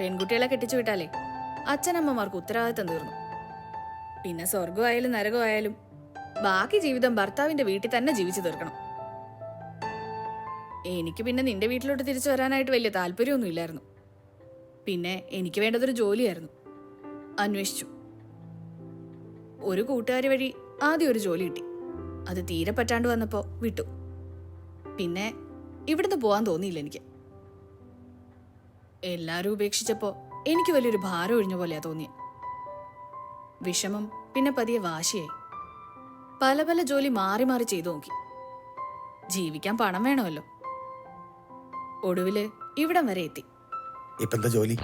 പെൺകുട്ടികളെ കെട്ടിച്ചു വിട്ടാലേ അച്ഛനമ്മമാർക്ക് ഉത്തരവാദിത്തം തീർന്നു. പിന്നെ സ്വർഗമായാലും നരകമായാലും ബാക്കി ജീവിതം ഭർത്താവിന്റെ വീട്ടിൽ തന്നെ ജീവിച്ചു തീർക്കണം. എനിക്ക് പിന്നെ നിന്റെ വീട്ടിലോട്ട് തിരിച്ചു വരാനായിട്ട് വലിയ താല്പര്യമൊന്നും ഇല്ലായിരുന്നു. പിന്നെ എനിക്ക് വേണ്ടതൊരു ജോലിയായിരുന്നു. അന്വേഷിച്ചു. ഒരു കൂട്ടുകാരി വഴി ആദ്യം ഒരു ജോലി കിട്ടി. അത് തീരെ പറ്റാണ്ട് വന്നപ്പോ വിട്ടു. പിന്നെ ഇവിടുന്ന് പോവാൻ തോന്നിയില്ല എനിക്ക്. എല്ലാരും ഉപേക്ഷിച്ചപ്പോ എനിക്ക് വലിയൊരു ഭാരം ഒഴിഞ്ഞ പോലെയാ തോന്നിയ. വിഷമം പിന്നെ പതിയെ വാശിയായി. പല പല ജോലി മാറി മാറി ചെയ്തു നോക്കി. ജീവിക്കാൻ പണം വേണമല്ലോ. ഒടുവില് ഇവിടം വരെ എത്തി. ഇപ്പൊ എന്താ ജോലി?